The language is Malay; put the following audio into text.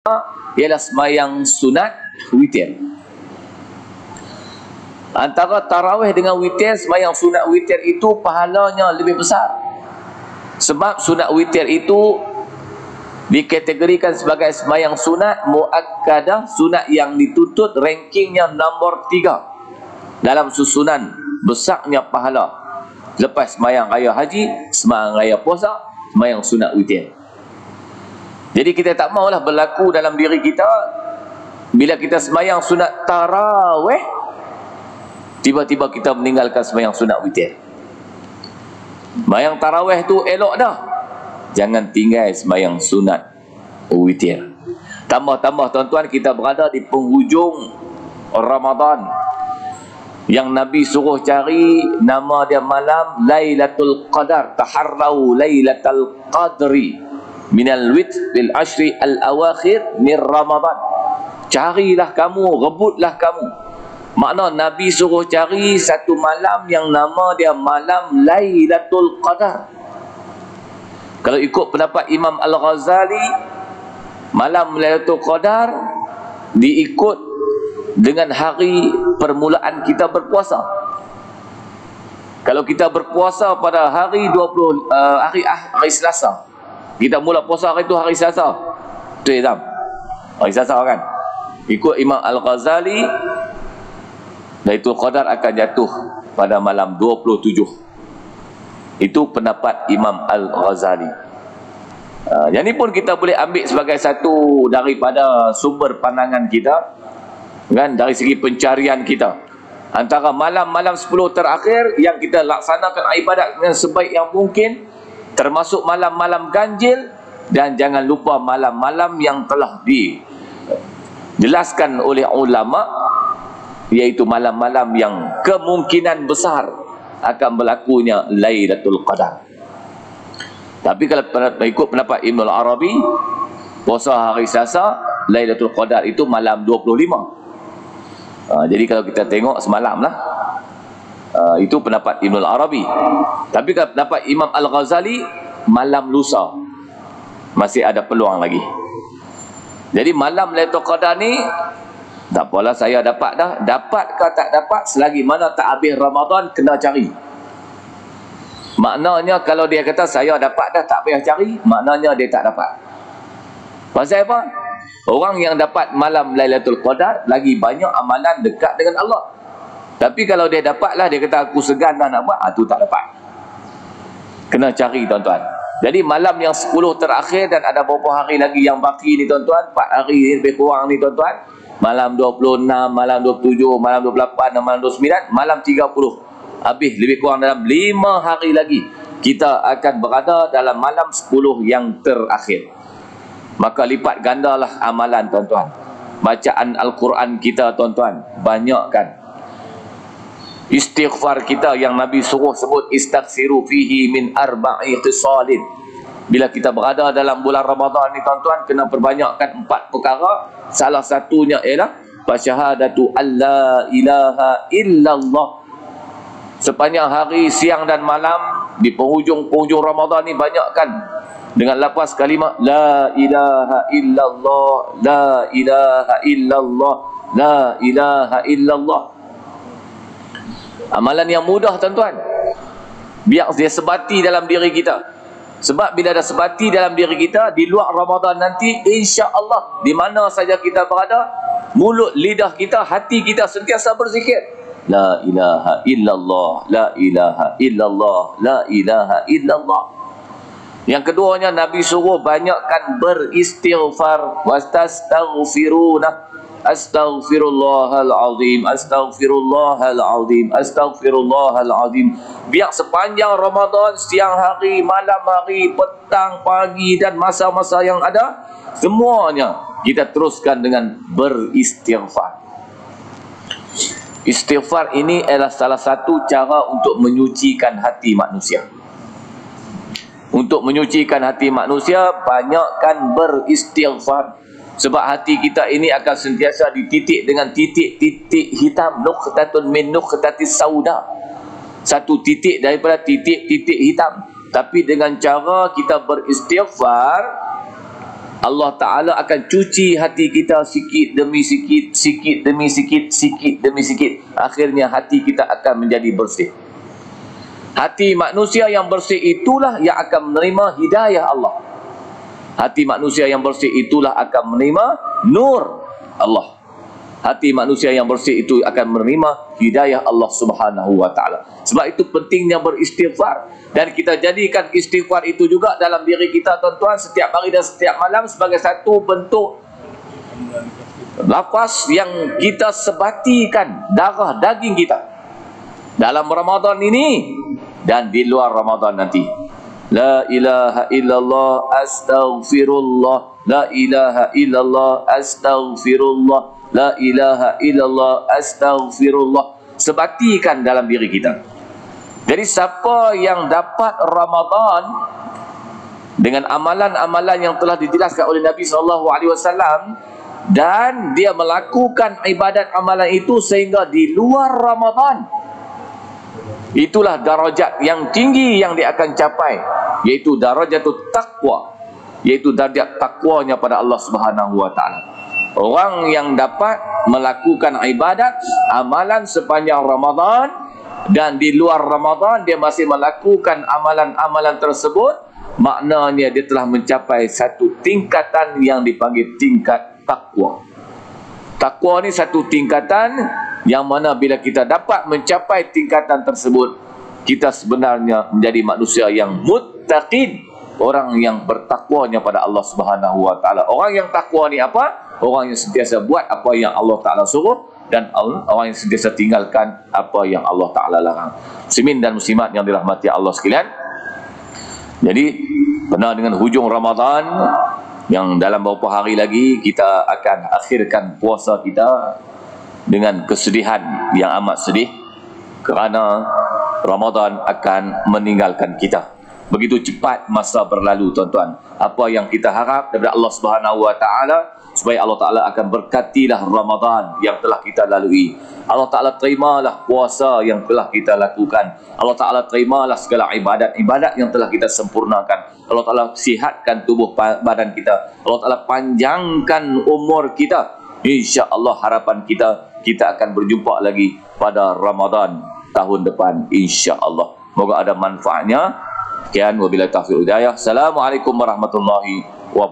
ialah sembahyang sunat witir. Antara tarawih dengan witir, sembahyang sunat witir itu pahalanya lebih besar. Sebab sunat witir itu dikategorikan sebagai sembahyang sunat muakkadah, sunat yang dituntut, rankingnya nombor 3 dalam susunan besarnya pahala. Lepas sembahyang raya haji, sembahyang raya puasa, sembahyang sunat witir. Jadi kita tak maulah berlaku dalam diri kita bila kita sembahyang sunat tarawih, tiba-tiba kita meninggalkan sembahyang sunat witir. Sembahyang tarawih tu elok dah, jangan tinggal sembahyang sunat witir. Tambah-tambah tuan-tuan, kita berada di penghujung Ramadan yang Nabi suruh cari nama dia malam Lailatul Qadar. Taharrau Lailatul Qadri minal witr bil ashri al awakhir min Ramadan. Carilah kamu, rebutlah kamu. Makna Nabi suruh cari satu malam yang nama dia malam Lailatul Qadar. Kalau ikut pendapat Imam Al-Ghazali, malam Lailatul Qadar diikut dengan hari permulaan kita berpuasa. Kalau kita berpuasa pada hari 20 hari Selasa, kita mula puasa hari itu hari Selasa. Tu Izam. Hari Selasa kan? Ikut Imam Al-Ghazali, Lailatul Qadar akan jatuh pada malam 27. Itu pendapat Imam Al-Ghazali. Yang ni pun kita boleh ambil sebagai satu daripada sumber pandangan kita, kan, dari segi pencarian kita. Antara malam-malam 10 terakhir yang kita laksanakan ibadat dengan sebaik yang mungkin, termasuk malam-malam ganjil, dan jangan lupa malam-malam yang telah dijelaskan oleh ulama, iaitu malam-malam yang kemungkinan besar akan berlakunya Lailatul Qadar. Tapi kalau ikut pendapat Ibn Al-Arabi, puasa hari Selasa, Lailatul Qadar itu malam 25. Jadi kalau kita tengok semalam lah, itu pendapat Ibn Al-Arabi. Tapi kalau pendapat Imam Al-Ghazali, malam lusa masih ada peluang lagi. Jadi malam Lailatul Qadar ni, tak apalah, saya dapat dah. Dapat ke tak dapat, selagi mana tak habis Ramadan, kena cari. Maknanya kalau dia kata saya dapat dah, tak payah cari, maknanya dia tak dapat. Pasal apa? Orang yang dapat malam Lailatul Qadar lagi banyak amalan dekat dengan Allah. Tapi kalau dia dapat lah, dia kata aku segan dah nak buat, tu tak dapat. Kena cari tuan-tuan. Jadi malam yang 10 terakhir dan ada beberapa hari lagi yang baki ni tuan-tuan, 4 hari lebih kurang ni tuan-tuan, malam 26, malam 27, malam 28 dan malam 29, malam 30. Habis lebih kurang dalam 5 hari lagi kita akan berada dalam malam 10 yang terakhir. Maka lipat gandalah amalan tuan-tuan. Bacaan Al-Quran kita tuan-tuan, banyakkan. Istighfar kita yang Nabi suruh sebut, istaghfiru fihi min arba'i khisalin. Bila kita berada dalam bulan Ramadan ni tuan-tuan, kena perbanyakkan 4 perkara. Salah satunya ialah fasyahadatu alla ilaha illallah. Sepanjang hari, siang dan malam, di penghujung Ramadan ni, banyakkan dengan lafaz kalimat la ilaha illallah, la ilaha illallah, la ilaha illallah. Amalan yang mudah tuan-tuan, biar dia sebati dalam diri kita. Sebab bila ada sebati dalam diri kita, di luar Ramadan nanti, insya-Allah, di mana saja kita berada, mulut, lidah kita, hati kita sentiasa berzikir la ilaha illallah, la ilaha illallah, la ilaha illallah. Yang keduanya, Nabi suruh banyakkan beristighfar. Wastaghfiruna, astaghfirullahal azim, astaghfirullahal azim, astaghfirullahal azim. Biar sepanjang Ramadan, siang hari, malam hari, petang, pagi dan masa-masa yang ada, semuanya kita teruskan dengan beristighfar. Istighfar ini adalah salah satu cara untuk menyucikan hati manusia. Untuk menyucikan hati manusia, banyakkan beristighfar. Sebab hati kita ini akan sentiasa dititik dengan titik-titik hitam. Nuqtatun min nuqtatis sauda. Satu titik daripada titik-titik hitam. Tapi dengan cara kita beristighfar, Allah Ta'ala akan cuci hati kita sikit demi sikit, sikit demi sikit, sikit demi sikit. Akhirnya hati kita akan menjadi bersih. Hati manusia yang bersih itulah yang akan menerima hidayah Allah. Hati manusia yang bersih itulah akan menerima nur Allah. Hati manusia yang bersih itu akan menerima hidayah Allah Subhanahu wa Ta'ala. Sebab itu pentingnya beristighfar. Dan kita jadikan istighfar itu juga dalam diri kita, tuan-tuan, setiap hari dan setiap malam sebagai satu bentuk lafaz yang kita sebatikan darah daging kita dalam Ramadan ini dan di luar Ramadan nanti. La ilaha illallah astaghfirullah, la ilaha illallah astaghfirullah, la ilaha illallah astaghfirullah. Sebatikan dalam diri kita. Jadi siapa yang dapat Ramadan dengan amalan-amalan yang telah dijelaskan oleh Nabi SAW dan dia melakukan ibadat amalan itu sehingga di luar Ramadan, itulah darajat yang tinggi yang dia akan capai, yaitu darajatut taqwa, yaitu darjat takwanya pada Allah Subhanahu wa Ta'ala. Orang yang dapat melakukan ibadat amalan sepanjang Ramadan dan di luar Ramadan dia masih melakukan amalan-amalan tersebut, maknanya dia telah mencapai satu tingkatan yang dipanggil tingkat takwa. Takwa ni satu tingkatan yang mana bila kita dapat mencapai tingkatan tersebut, kita sebenarnya menjadi manusia yang muttaqin, orang yang bertakwanya pada Allah Subhanahu wa Ta'ala. Orang yang takwa ni apa? Orang yang sentiasa buat apa yang Allah Ta'ala suruh dan orang yang sentiasa tinggalkan apa yang Allah Ta'ala larang. Muslimin dan muslimat yang dirahmati Allah sekalian. Jadi benar dengan hujung Ramadan yang dalam beberapa hari lagi kita akan akhirkan puasa kita dengan kesedihan yang amat sedih kerana Ramadan akan meninggalkan kita. Begitu cepat masa berlalu, tuan-tuan. Apa yang kita harap daripada Allah Subhanahu wa Ta'ala, supaya Allah Ta'ala akan berkatilah Ramadan yang telah kita lalui. Allah Ta'ala terimalah puasa yang telah kita lakukan. Allah Ta'ala terimalah segala ibadat-ibadat yang telah kita sempurnakan. Allah Ta'ala sihatkan tubuh badan kita. Allah Ta'ala panjangkan umur kita. InsyaAllah harapan kita akan berjumpa lagi pada Ramadan tahun depan, insyaAllah. Moga ada manfaatnya. Sekian, wabillahi taufiq wal hidayah. Assalamualaikum warahmatullahi wabarakatuh.